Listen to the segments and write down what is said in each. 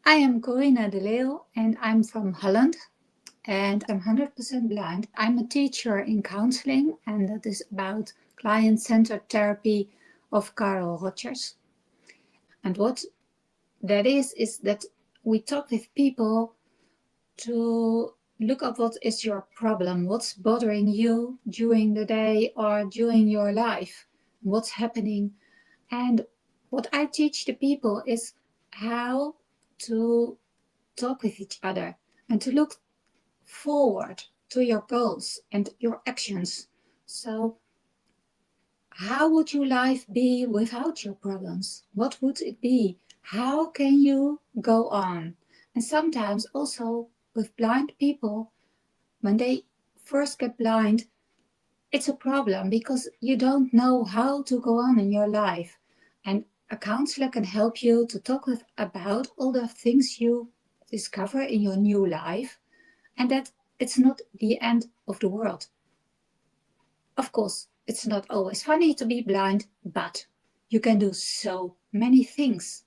I am Corine de Leeuw and I'm from Holland and I'm 100% blind. I'm a teacher in counseling and that is about client-centered therapy of Carl Rogers. And what that is that we talk with people to look at what is your problem, what's bothering you during the day or during your life, what's happening. And what I teach the people is how to talk with each other and to look forward to your goals and your actions. So, how would your life be without your problems? What would it be? How can you go on? And sometimes also with blind people, when they first get blind, it's a problem because you don't know how to go on in your life. And a counselor can help you to talk with about all the things you discover in your new life and that it's not the end of the world. Of course, it's not always funny to be blind, but you can do so many things.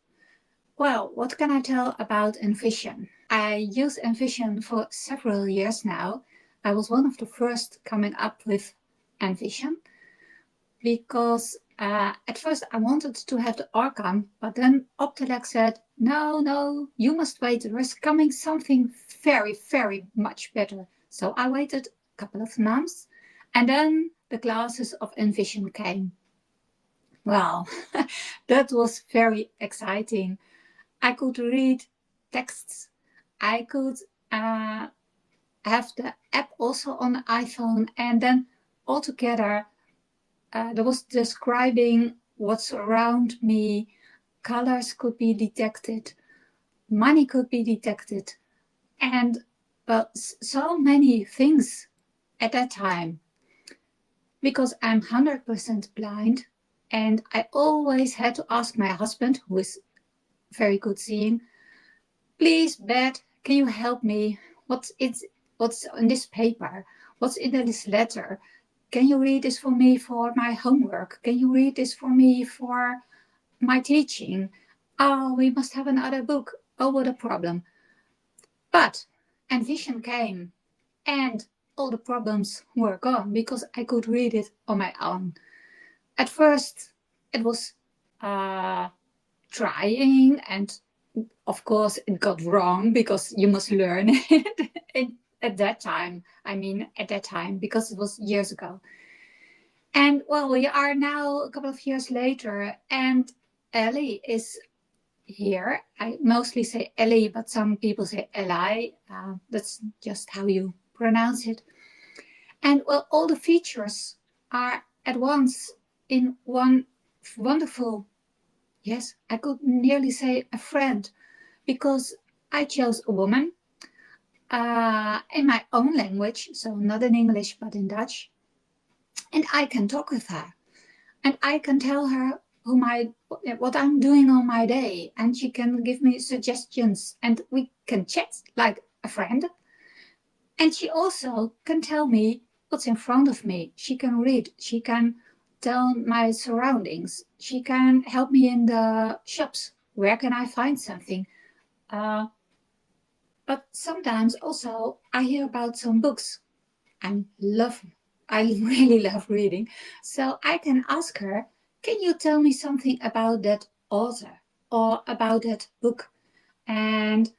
Well, what can I tell about Envision? I use Envision for several years now. I was one of the first coming up with Envision because at first I wanted to have the Arkham, but then Optelec said, no, you must wait. There is coming something very, very much better. So I waited a couple of months and then the glasses of Envision came. Wow, that was very exciting. I could read texts. I could have the app also on the iPhone and then altogether there was describing what's around me. Colors could be detected. Money could be detected. And so many things at that time. Because I'm 100% blind and I always had to ask my husband, who is very good seeing, please, Beth, can you help me? What's in this paper? What's in this letter? Can you read this for me for my homework? Can you read this for me for my teaching? Oh, we must have another book. Oh, what a problem. But Envision came and all the problems were gone because I could read it on my own. At first, it was trying and of course it got wrong because you must learn it at that time. Because it was years ago. And well, we are now a couple of years later and Ellie is here. I mostly say Ellie, but some people say Eli. That's just how you pronounce it. And well, all the features are at once in one wonderful, yes, I could nearly say a friend, because I chose a woman in my own language, so not in English but in Dutch, and I can talk with her, and I can tell her what I'm doing on my day, and she can give me suggestions, and we can chat like a friend. And she also can tell me what's in front of me. She can read. She can tell my surroundings. She can help me in the shops. Where can I find something? But sometimes also I hear about some books. I really love reading. So I can ask her, can you tell me something about that author or about that book? And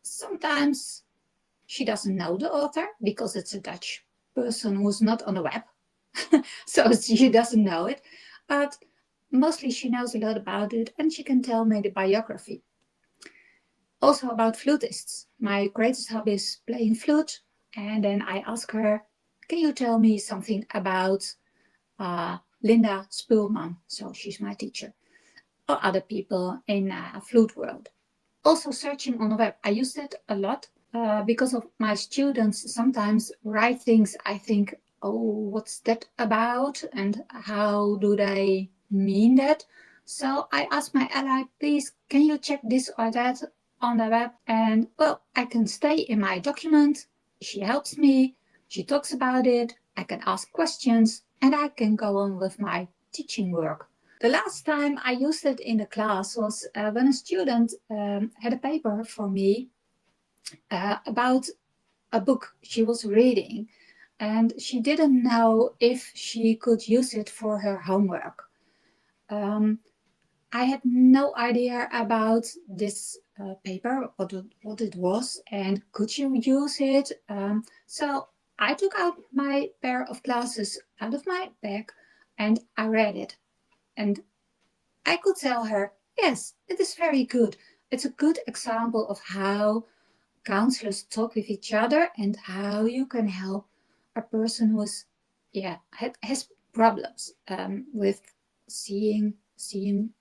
sometimes she doesn't know the author because it's a Dutch person who's not on the web. So she doesn't know it. But mostly she knows a lot about it and she can tell me the biography. Also about flutists. My greatest hobby is playing flute. And then I ask her, can you tell me something about Linda Spulman? So she's my teacher. Or other people in flute world. Also searching on the web. I use it a lot because of my students sometimes write things I think, oh, what's that about? And how do they mean that? So I ask my ally, please, can you check this or that on the web? And well, I can stay in my document. She helps me. She talks about it. I can ask questions and I can go on with my teaching work. The last time I used it in a class was when a student had a paper for me about a book she was reading, and she didn't know if she could use it for her homework. I had no idea about this paper, what it was, and could you use it? So I took out my pair of glasses out of my bag and I read it. And I could tell her, yes, it is very good. It's a good example of how counselors talk with each other and how you can help a person who's has problems with seeing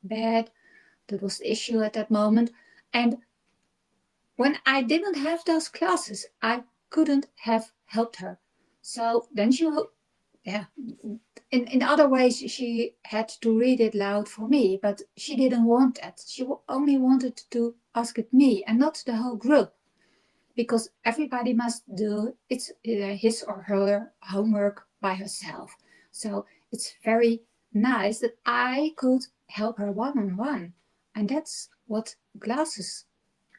bad. That was the issue at that moment. And when I didn't have those classes, I couldn't have helped her. So then in other ways, she had to read it loud for me, but she didn't want that. She only wanted to ask it me and not the whole group, because everybody must do his or her homework by herself. So it's very nice that I could help her one-on-one. And that's what glasses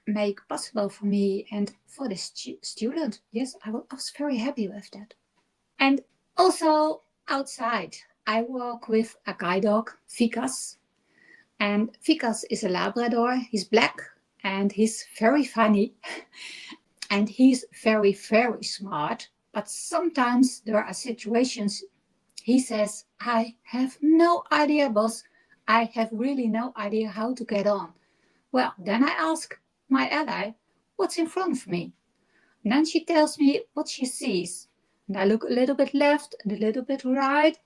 make possible for me and for the student. Yes, I was very happy with that. And also outside, I walk with a guide dog, Vikas. And Vikas is a Labrador. He's black and he's very funny. And he's very, very smart. But sometimes there are situations he says, I have no idea, boss. I have really no idea how to get on. Well, then I ask my ally, what's in front of me? And then she tells me what she sees. And I look a little bit left and a little bit right.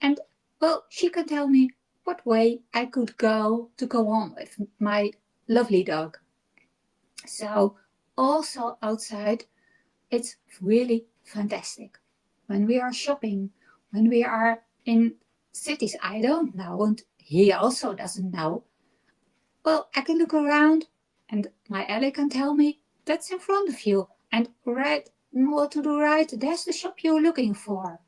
And, well, she can tell me what way I could go to go on with my lovely dog. So, also outside, it's really fantastic. When we are shopping, when we are in cities I don't know, and he also doesn't know, well, I can look around and my ally can tell me that's in front of you, and right more to the right, there's the shop you're looking for.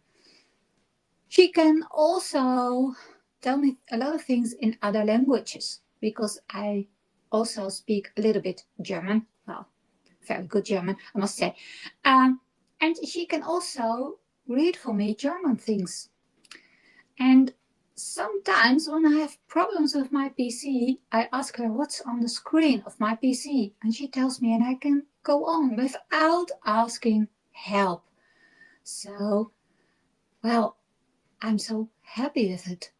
She can also tell me a lot of things in other languages, because I also speak a little bit German. Well, very good German, I must say. And she can also read for me German things. And sometimes when I have problems with my PC, I ask her what's on the screen of my PC, and she tells me, and I can go on without asking help. So, well, I'm so happy with it.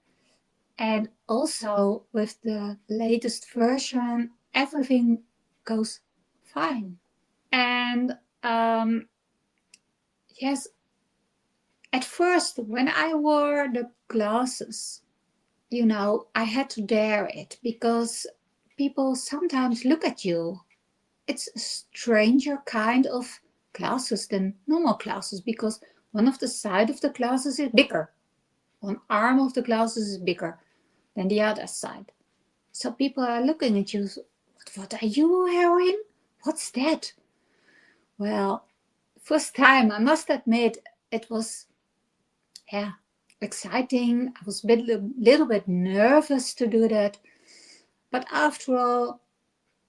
And also with the latest version, everything goes fine. And yes, at first, when I wore the glasses, I had to dare it, because people sometimes look at you. It's a stranger kind of glasses than normal glasses, because one of the side of the glasses is bigger. One arm of the glasses is bigger than the other side. So people are looking at you. What are you wearing? What's that? Well, first time, I must admit, it was exciting. I was a little bit nervous to do that. But after all,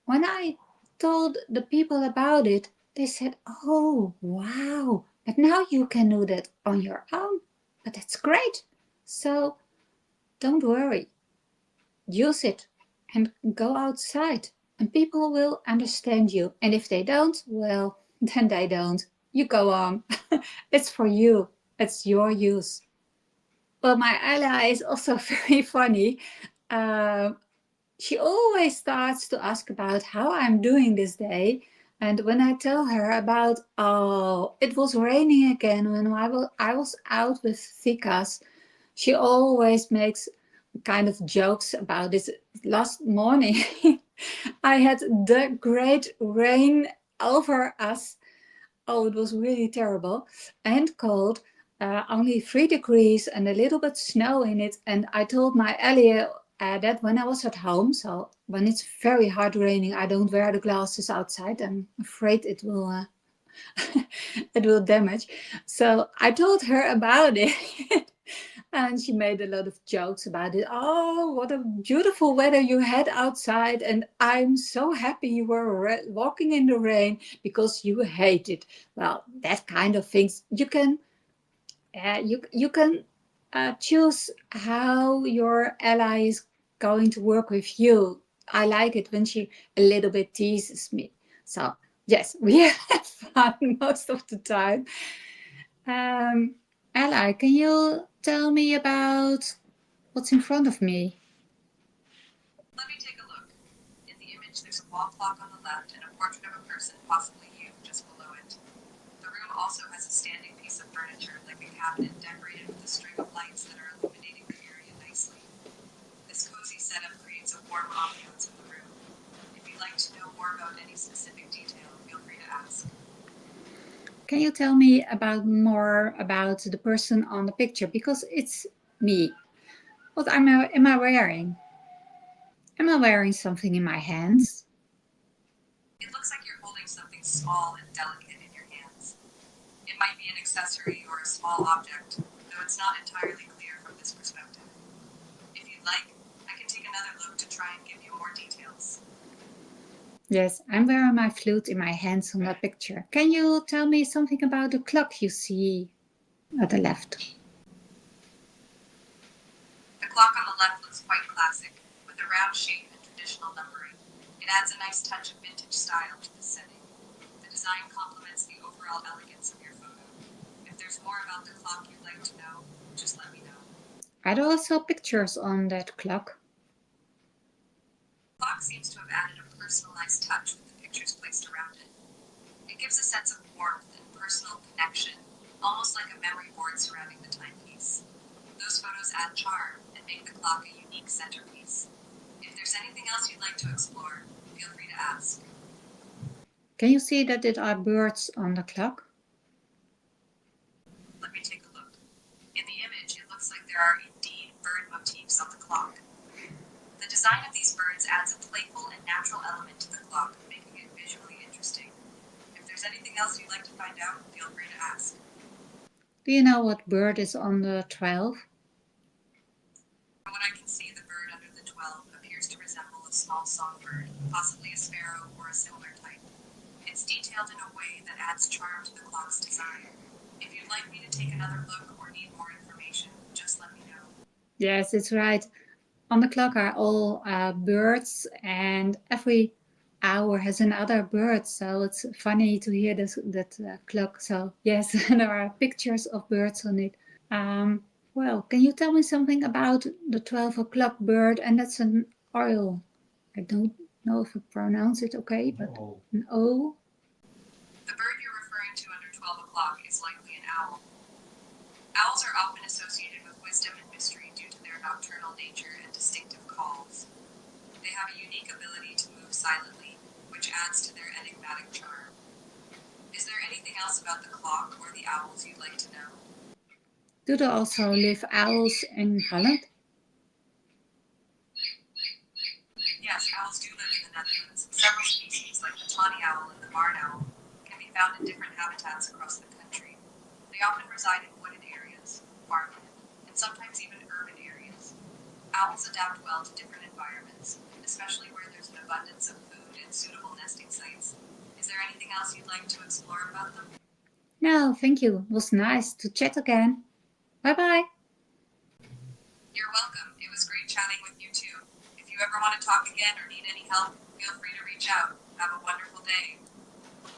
when I told the people about it, they said, oh, wow, but now you can do that on your own. But that's great. So don't worry. Use it and go outside, and people will understand you. And if they don't, well, then they don't. You go on. It's for you. It's your use. Well, my ally is also very funny. She always starts to ask about how I'm doing this day. And when I tell her about, oh, it was raining again when I was out with Vikas, she always makes kind of jokes about this. Last morning, I had the great rain over us. Oh, it was really terrible and cold. Only 3 degrees and a little bit snow in it. And I told my Ellie that when I was at home, so when it's very hard raining, I don't wear the glasses outside. I'm afraid it will it will damage. So I told her about it. And she made a lot of jokes about it. Oh, what a beautiful weather you had outside. And I'm so happy you were walking in the rain because you hate it. Well, that kind of things. You can choose how your ally is going to work with you. I like it when she a little bit teases me. So yes, we have fun most of the time. Ella, can you tell me about what's in front of me? Let me take a look. In the image, there's a wall clock on the left and a portrait of a person, possibly you, just below it. The room also has a standing piece of furniture, like a cabinet, decorated with a string of lights that are illuminating the area nicely. This cozy setup creates a warm ambiance in the room. If you'd like to know more about any specific detail, feel free to ask. Can you tell me more about the person on the picture? Because it's me. What am I wearing? Am I wearing something in my hands? It looks like you're holding something small and delicate in your hands. It might be an accessory or a small object, though it's not entirely clear from this perspective. If you'd like, I can take another look to try and give you more details. Yes, I'm wearing my flute in my hands on the picture. Can you tell me something about the clock you see at the left? The clock on the left looks quite classic, with a round shape and traditional numbering. It adds a nice touch of vintage style to the setting. The design complements the overall elegance of your photo. If there's more about the clock you'd like to know, just let me know. Are there also pictures on that clock? The clock seems to have added a personalized touch with the pictures placed around it. It gives a sense of warmth and personal connection, almost like a memory board surrounding the timepiece. Those photos add charm and make the clock a unique centerpiece. If there's anything else you'd like to explore, feel free to ask. Can you see that there are birds on the clock? Let me take a look. In the image, it looks like there are indeed bird motifs on the clock. The design of these birds adds a playful and natural element to the clock, making it visually interesting. If there's anything else you'd like to find out, feel free to ask. Do you know what bird is on the 12? From what I can see, the bird under the 12 appears to resemble a small songbird, possibly a sparrow or a similar type. It's detailed in a way that adds charm to the clock's design. If you'd like me to take another look or need more information, just let me know. Yes, it's right. On the clock are all birds, and every hour has another bird. So it's funny to hear that clock. So yes, there are pictures of birds on it. Well, can you tell me something about the 12 o'clock bird? And that's an oil. I don't know if I pronounce it okay, but an O. The bird you're referring to under 12 o'clock is likely an owl. Owls are often associated with wisdom and mystery due to their nocturnal nature and distinctive calls. They have a unique ability to move silently, which adds to their enigmatic charm. Is there anything else about the clock or the owls you'd like to know? Do there also live owls in Holland? Yes, owls do live in the Netherlands. Several species, like the tawny owl and the barn owl, can be found in different habitats across the country. They often reside in wooded areas, farmland, and sometimes even urban areas. Owls adapt well to different environments, especially where there's an abundance of food and suitable nesting sites. Is there anything else you'd like to explore about them? No, thank you. It was nice to chat again. Bye bye. You're welcome. It was great chatting with you too. If you ever want to talk again or need any help, feel free to reach out. Have a wonderful day.